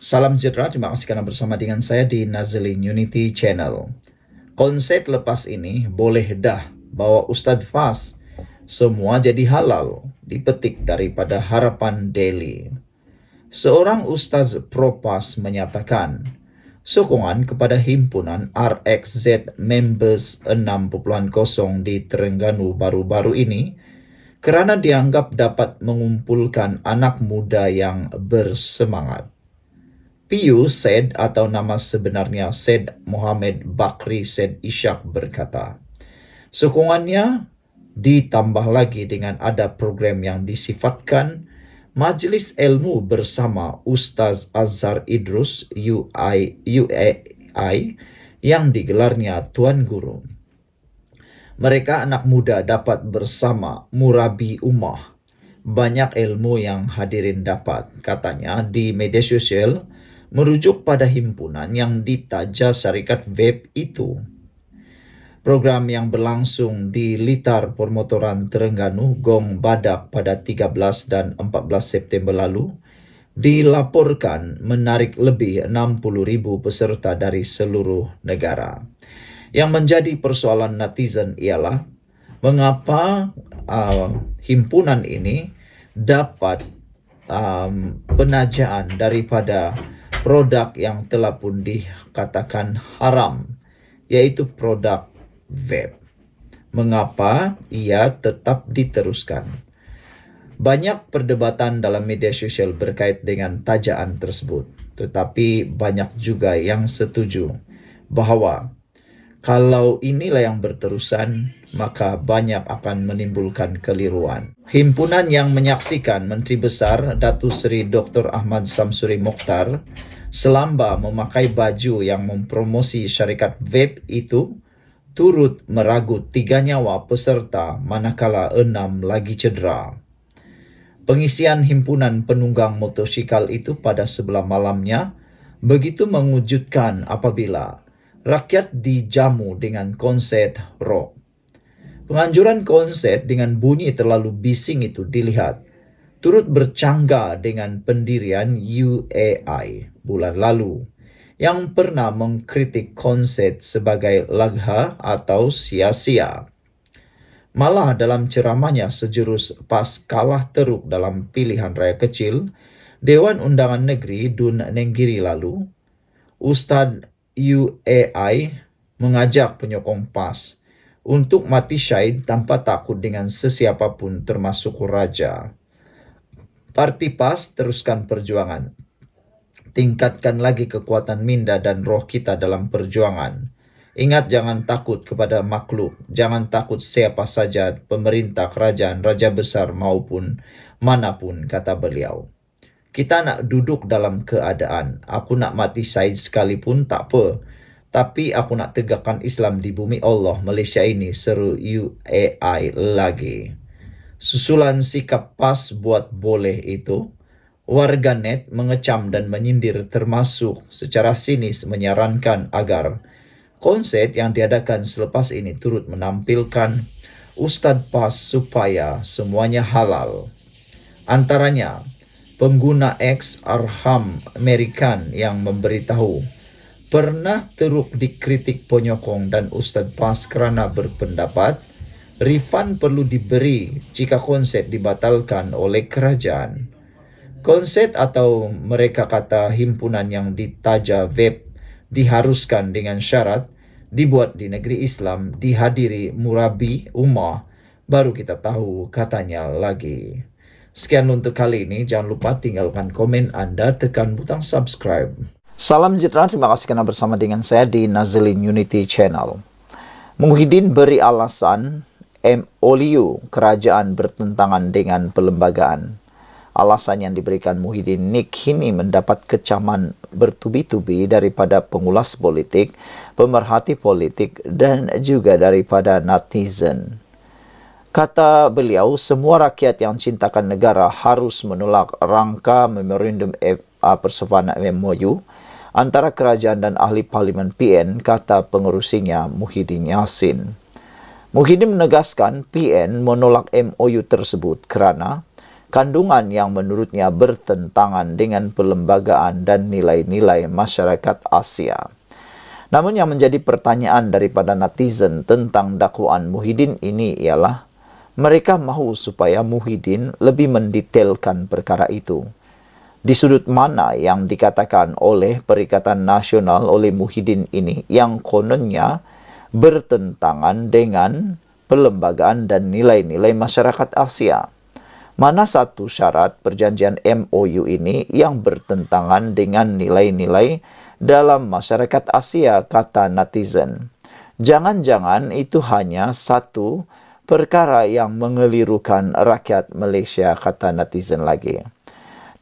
Salam sejahtera, terima kasih karena bersama dengan saya di Nazilin Unity Channel. Konsep lepas ini boleh dah bawa Ustadz Fas. Semua jadi halal, dipetik daripada Harapan Daily. Seorang Ustaz Propas menyatakan, sokongan kepada himpunan RXZ Members 6.0 di Terengganu baru-baru ini kerana dianggap dapat mengumpulkan anak muda yang bersemangat. PU Said atau nama sebenarnya Said Muhammad Bakri Said Ishak berkata, sokongannya ditambah lagi dengan ada program yang disifatkan Majlis Ilmu bersama Ustaz Azhar Idrus UAI yang digelarnya Tuan Guru. Mereka anak muda dapat bersama murabi ummah. Banyak ilmu yang hadirin dapat, katanya di media sosial, merujuk pada himpunan yang ditaja syarikat web itu. Program yang berlangsung di Litar Permotoran Terengganu, Gong Badak pada 13 dan 14 September lalu, dilaporkan menarik lebih 60,000 peserta dari seluruh negara. Yang menjadi persoalan netizen ialah, mengapa himpunan ini dapat penajaan daripada produk yang telah pun dikatakan haram, yaitu produk web. Mengapa ia tetap diteruskan? Banyak perdebatan dalam media sosial berkait dengan tajaan tersebut, tetapi banyak juga yang setuju bahawa kalau inilah yang berterusan, maka banyak akan menimbulkan keliruan. Himpunan yang menyaksikan Menteri Besar Datuk Seri Dr. Ahmad Samsuri Mokhtar selamba memakai baju yang mempromosi syarikat web itu turut meragut 3 nyawa peserta manakala 6 lagi cedera. Pengisian himpunan penunggang motosikal itu pada sebelah malamnya begitu mengejutkan apabila rakyat dijamu dengan konsert rock. Penganjuran konsert dengan bunyi terlalu bising itu dilihat turut bercanggah dengan pendirian UAI bulan lalu yang pernah mengkritik konsert sebagai lagha atau sia-sia. Malah dalam ceramahnya sejurus pas kalah teruk dalam pilihan raya kecil Dewan Undangan Negeri Dun Nenggiri lalu, Ustaz UAI mengajak penyokong PAS untuk mati syahid tanpa takut dengan sesiapa pun termasuk raja. Parti PAS teruskan perjuangan. Tingkatkan lagi kekuatan minda dan roh kita dalam perjuangan. Ingat, jangan takut kepada makhluk. Jangan takut siapa saja, pemerintah, kerajaan, raja besar maupun manapun, kata beliau. Kita nak duduk dalam keadaan, aku nak mati syahid sekalipun tak apa. Tapi aku nak tegakkan Islam di bumi Allah Malaysia ini, seru UAI lagi. Susulan sikap PAS buat boleh itu, warganet mengecam dan menyindir termasuk secara sinis menyarankan agar konsert yang diadakan selepas ini turut menampilkan Ustadz PAS supaya semuanya halal. Antaranya, pengguna X Arham American yang memberitahu pernah teruk dikritik penyokong dan Ustadz PAS kerana berpendapat refund perlu diberi jika konsert dibatalkan oleh kerajaan. Konsert atau mereka kata himpunan yang ditaja web diharuskan dengan syarat dibuat di negeri Islam, dihadiri murabi ummah, baru kita tahu, katanya lagi. Sekian untuk kali ini, jangan lupa tinggalkan komen Anda, tekan butang subscribe. Salam sejahtera, terima kasih kerana bersama dengan saya di Nazilin Unity Channel. Muhyiddin beri alasan MOU kerajaan bertentangan dengan perlembagaan. Alasan yang diberikan Muhyiddin ini kini mendapat kecaman bertubi-tubi daripada pengulas politik, pemerhati politik dan juga daripada netizen. Kata beliau, semua rakyat yang cintakan negara harus menolak rangka memorandum persefahaman MOU antara kerajaan dan ahli parlimen PN, kata pengerusinya Muhyiddin Yassin. Muhyiddin menegaskan PN menolak MOU tersebut kerana kandungan yang menurutnya bertentangan dengan perlembagaan dan nilai-nilai masyarakat Asia. Namun yang menjadi pertanyaan daripada netizen tentang dakwaan Muhyiddin ini ialah, mereka mahu supaya Muhyiddin lebih mendetailkan perkara itu. Di sudut mana yang dikatakan oleh Perikatan Nasional oleh Muhyiddin ini yang kononnya bertentangan dengan perlembagaan dan nilai-nilai masyarakat Asia. Mana satu syarat perjanjian MOU ini yang bertentangan dengan nilai-nilai dalam masyarakat Asia, kata netizen. Jangan-jangan itu hanya satu perkara yang mengelirukan rakyat Malaysia, kata netizen lagi.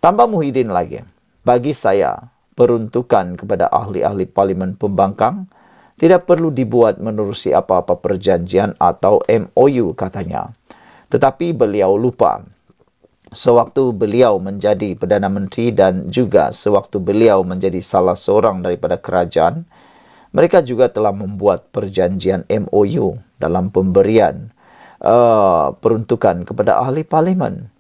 Tambah Muhyiddin lagi, bagi saya, peruntukan kepada ahli-ahli Parlimen Pembangkang tidak perlu dibuat menerusi apa-apa perjanjian atau MOU, katanya. Tetapi beliau lupa, sewaktu beliau menjadi Perdana Menteri dan juga sewaktu beliau menjadi salah seorang daripada kerajaan, mereka juga telah membuat perjanjian MOU dalam pemberian peruntukan kepada ahli Parlimen.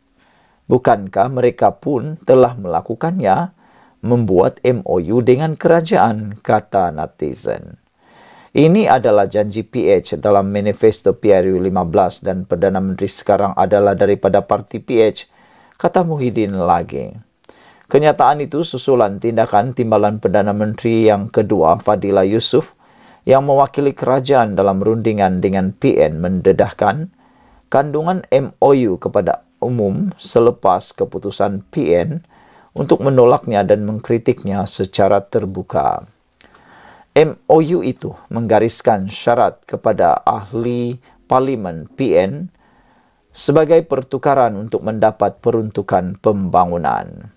Bukankah mereka pun telah melakukannya, membuat MOU dengan kerajaan, kata netizen. Ini adalah janji PH dalam manifesto PRU15 dan Perdana Menteri sekarang adalah daripada parti PH, kata Muhyiddin lagi. Kenyataan itu susulan tindakan timbalan Perdana Menteri yang kedua, Fadila Yusof, yang mewakili kerajaan dalam rundingan dengan PN mendedahkan kandungan MOU kepada umum selepas keputusan PN untuk menolaknya dan mengkritiknya secara terbuka. MOU itu menggariskan syarat kepada ahli Parlimen PN sebagai pertukaran untuk mendapat peruntukan pembangunan.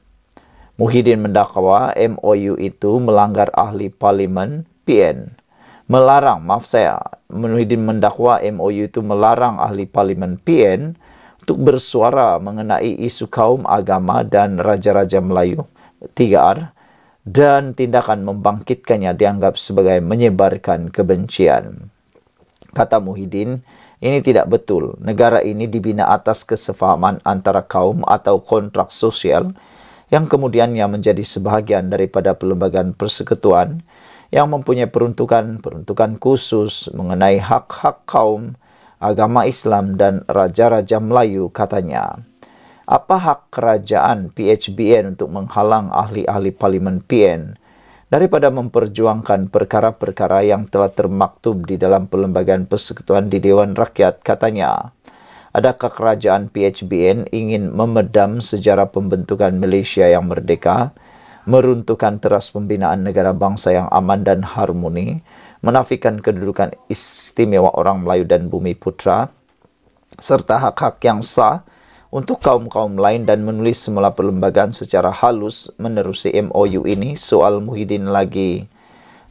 Muhyiddin mendakwa MOU itu melanggar ahli Parlimen PN. Muhyiddin mendakwa MOU itu melarang ahli Parlimen PN untuk bersuara mengenai isu kaum, agama dan Raja-Raja Melayu 3R, dan tindakan membangkitkannya dianggap sebagai menyebarkan kebencian. Kata Muhyiddin, ini tidak betul. Negara ini dibina atas kesefahaman antara kaum atau kontrak sosial yang kemudiannya menjadi sebahagian daripada perlembagaan persekutuan yang mempunyai peruntukan khusus mengenai hak-hak kaum, agama Islam dan Raja-Raja Melayu, katanya. Apa hak kerajaan PHBN untuk menghalang ahli-ahli Parlimen PN daripada memperjuangkan perkara-perkara yang telah termaktub di dalam perlembagaan persekutuan di Dewan Rakyat, katanya. Adakah kerajaan PHBN ingin memedam sejarah pembentukan Malaysia yang merdeka, meruntuhkan teras pembinaan negara bangsa yang aman dan harmoni, menafikan kedudukan istimewa orang Melayu dan Bumi Putra, serta hak-hak yang sah untuk kaum-kaum lain, dan menulis semula perlembagaan secara halus menerusi MOU ini? Soal Muhyiddin lagi.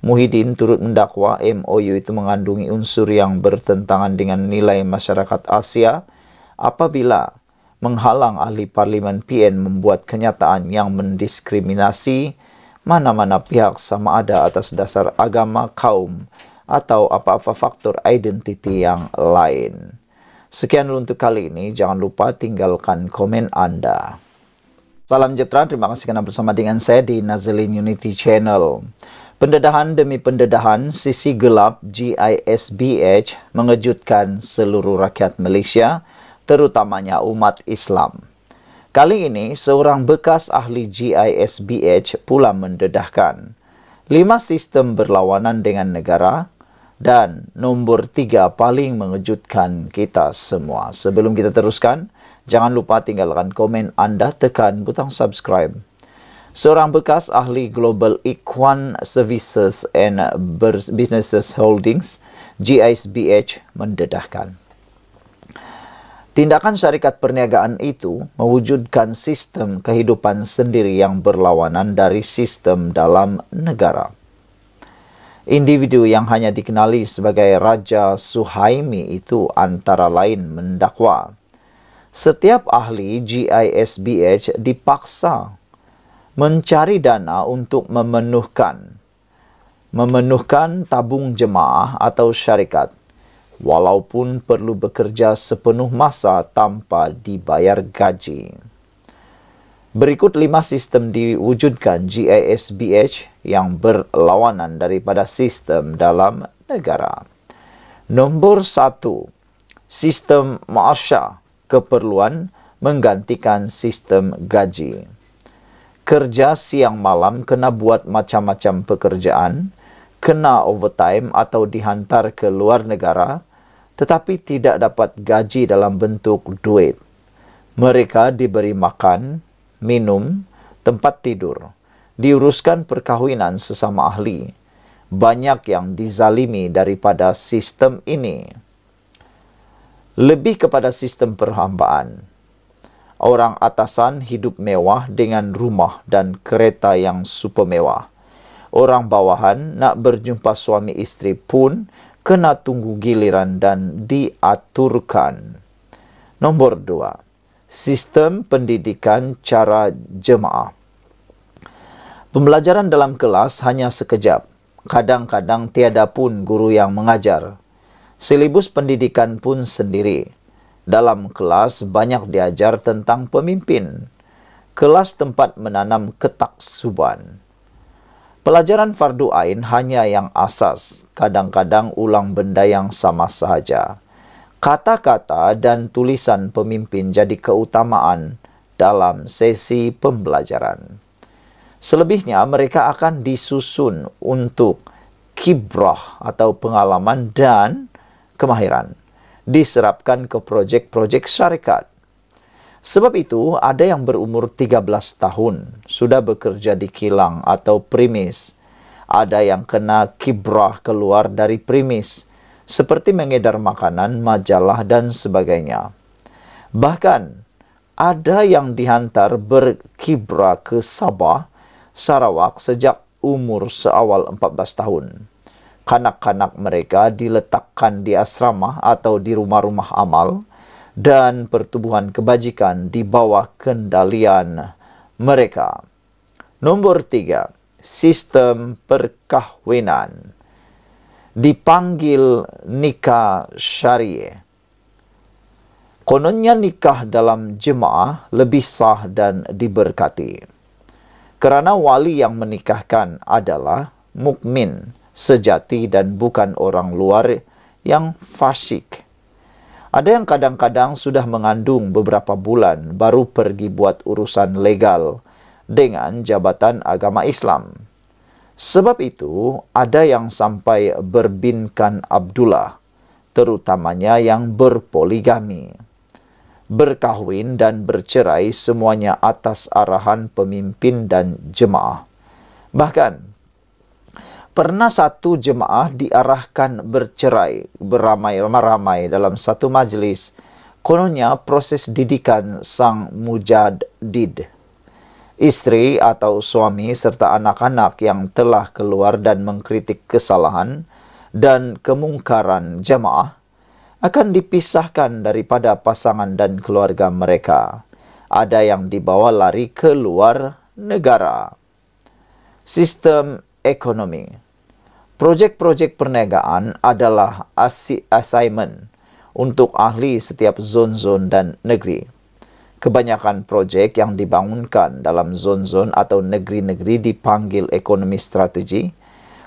Muhyiddin turut mendakwa MOU itu mengandungi unsur yang bertentangan dengan nilai masyarakat Asia apabila menghalang ahli Parlimen PN membuat kenyataan yang mendiskriminasi mana-mana pihak sama ada atas dasar agama, kaum, atau apa-apa faktor identiti yang lain. Sekian dulu untuk kali ini. Jangan lupa tinggalkan komen Anda. Salam sejahtera, terima kasih kerana bersama dengan saya di Nazalin Unity Channel. Pendedahan demi pendedahan, sisi gelap GISBH mengejutkan seluruh rakyat Malaysia, terutamanya umat Islam. Kali ini, seorang bekas ahli GISBH pula mendedahkan 5 sistem berlawanan dengan negara, dan nombor 3 paling mengejutkan kita semua. Sebelum kita teruskan, jangan lupa tinggalkan komen Anda, tekan butang subscribe. Seorang bekas ahli Global Ikhwan Services and Businesses Holdings, GISBH, mendedahkan tindakan syarikat perniagaan itu mewujudkan sistem kehidupan sendiri yang berlawanan dari sistem dalam negara. Individu yang hanya dikenali sebagai Raja Suhaimi itu antara lain mendakwa setiap ahli GISBH dipaksa mencari dana untuk memenuhkan tabung jemaah atau syarikat walaupun perlu bekerja sepenuh masa tanpa dibayar gaji. Berikut 5 sistem diwujudkan GISBH yang berlawanan daripada sistem dalam negara. Nombor 1, sistem ma'asyah, keperluan menggantikan sistem gaji. Kerja siang malam kena buat macam-macam pekerjaan, kena overtime atau dihantar ke luar negara, tetapi tidak dapat gaji dalam bentuk duit. Mereka diberi makan, minum, tempat tidur, diuruskan perkahwinan sesama ahli. Banyak yang dizalimi daripada sistem ini. Lebih kepada sistem perhambaan. Orang atasan hidup mewah dengan rumah dan kereta yang super mewah. Orang bawahan nak berjumpa suami isteri pun kena tunggu giliran dan diaturkan. Nombor 2, sistem pendidikan cara jemaah. Pembelajaran dalam kelas hanya sekejap. Kadang-kadang tiada pun guru yang mengajar. Silibus pendidikan pun sendiri. Dalam kelas banyak diajar tentang pemimpin. Kelas tempat menanam ketaksuban. Pelajaran fardu ain hanya yang asas, kadang-kadang ulang benda yang sama sahaja. Kata-kata dan tulisan pemimpin jadi keutamaan dalam sesi pembelajaran. Selebihnya mereka akan disusun untuk kibrah atau pengalaman dan kemahiran. Diserapkan ke projek-projek syarikat. Sebab itu, ada yang berumur 13 tahun, sudah bekerja di kilang atau primis. Ada yang kena kibrah keluar dari primis, seperti mengedar makanan, majalah, dan sebagainya. Bahkan, ada yang dihantar berkibrah ke Sabah, Sarawak sejak umur seawal 14 tahun. Kanak-kanak mereka diletakkan di asrama atau di rumah-rumah amal, dan pertubuhan kebajikan di bawah kendalian mereka. Nombor 3, sistem perkahwinan. Dipanggil nikah syariah. Kononnya nikah dalam jemaah lebih sah dan diberkati. Kerana wali yang menikahkan adalah mukmin sejati dan bukan orang luar yang fasik. Ada yang kadang-kadang sudah mengandung beberapa bulan baru pergi buat urusan legal dengan Jabatan Agama Islam. Sebab itu, ada yang sampai berbinkan Abdullah, terutamanya yang berpoligami. Berkahwin dan bercerai semuanya atas arahan pemimpin dan jemaah. Bahkan, pernah satu jemaah diarahkan bercerai beramai-ramai dalam satu majlis. Kononnya proses didikan sang mujaddid. Istri atau suami serta anak-anak yang telah keluar dan mengkritik kesalahan dan kemungkaran jemaah akan dipisahkan daripada pasangan dan keluarga mereka. Ada yang dibawa lari ke luar negara. Sistem ekonomi. Projek-projek perniagaan adalah assignment untuk ahli setiap zon-zon dan negeri. Kebanyakan projek yang dibangunkan dalam zon-zon atau negeri-negeri dipanggil ekonomi strategi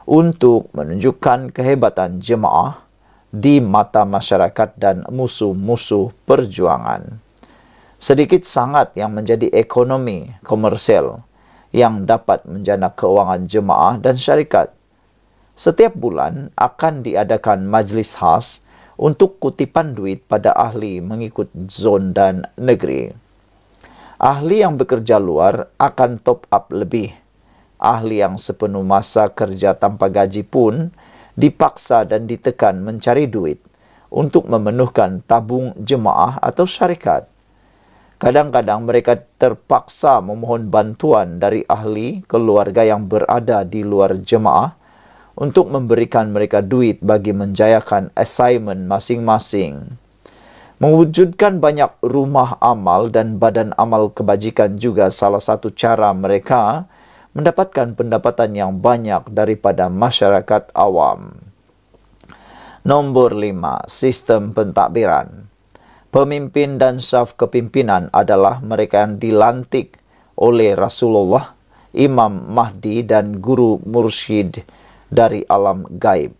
untuk menunjukkan kehebatan jemaah di mata masyarakat dan musuh-musuh perjuangan. Sedikit sangat yang menjadi ekonomi komersial yang dapat menjana keuangan jemaah dan syarikat. Setiap bulan akan diadakan majlis khas untuk kutipan duit pada ahli mengikut zon dan negeri. Ahli yang bekerja luar akan top up lebih. Ahli yang sepenuh masa kerja tanpa gaji pun dipaksa dan ditekan mencari duit untuk memenuhkan tabung jemaah atau syarikat. Kadang-kadang mereka terpaksa memohon bantuan dari ahli keluarga yang berada di luar jemaah untuk memberikan mereka duit bagi menjayakan assignment masing-masing. Mewujudkan banyak rumah amal dan badan amal kebajikan juga salah satu cara mereka mendapatkan pendapatan yang banyak daripada masyarakat awam. Nomor 5. Sistem pentadbiran. Pemimpin dan syaf kepimpinan adalah mereka yang dilantik oleh Rasulullah, Imam Mahdi, dan guru mursyid dari alam gaib.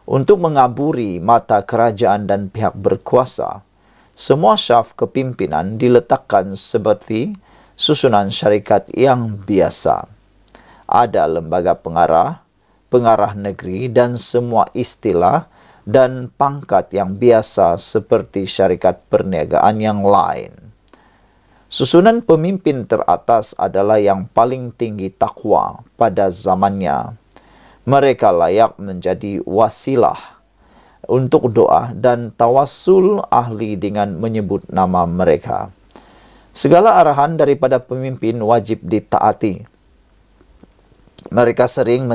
Untuk mengaburi mata kerajaan dan pihak berkuasa, semua syaf kepimpinan diletakkan seperti susunan syarikat yang biasa. Ada lembaga pengarah, pengarah negeri, dan semua istilah dan pangkat yang biasa seperti syarikat perniagaan yang lain. Susunan pemimpin teratas adalah yang paling tinggi takwa pada zamannya. Mereka layak menjadi wasilah untuk doa dan tawassul ahli dengan menyebut nama mereka. Segala arahan daripada pemimpin wajib ditaati. Mereka sering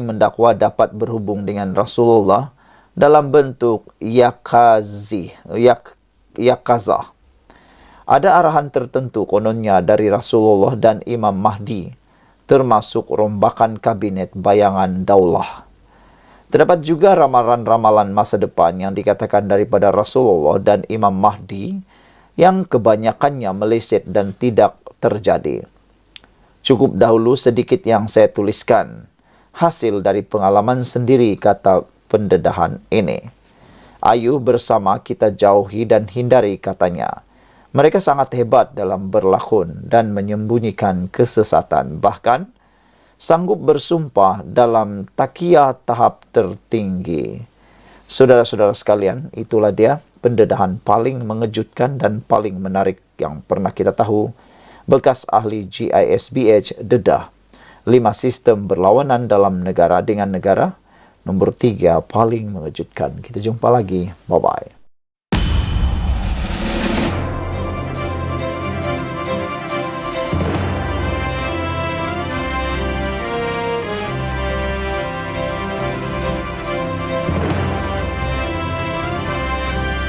mendakwa dapat berhubung dengan Rasulullah dalam bentuk yakazah. Ada arahan tertentu kononnya dari Rasulullah dan Imam Mahdi, termasuk rombakan kabinet bayangan daulah. Terdapat juga ramalan-ramalan masa depan yang dikatakan daripada Rasulullah dan Imam Mahdi yang kebanyakannya meleset dan tidak terjadi. Cukup dahulu sedikit yang saya tuliskan, hasil dari pengalaman sendiri, kata pendedahan ini. Ayo bersama kita jauhi dan hindari, katanya. Mereka sangat hebat dalam berlakon dan menyembunyikan kesesatan. Bahkan, sanggup bersumpah dalam takiyah tahap tertinggi. Saudara-saudara sekalian, itulah dia pendedahan paling mengejutkan dan paling menarik yang pernah kita tahu. Bekas ahli GISBH dedah 5 sistem berlawanan dalam negara dengan negara. Nomor 3 paling mengejutkan. Kita jumpa lagi. Bye-bye.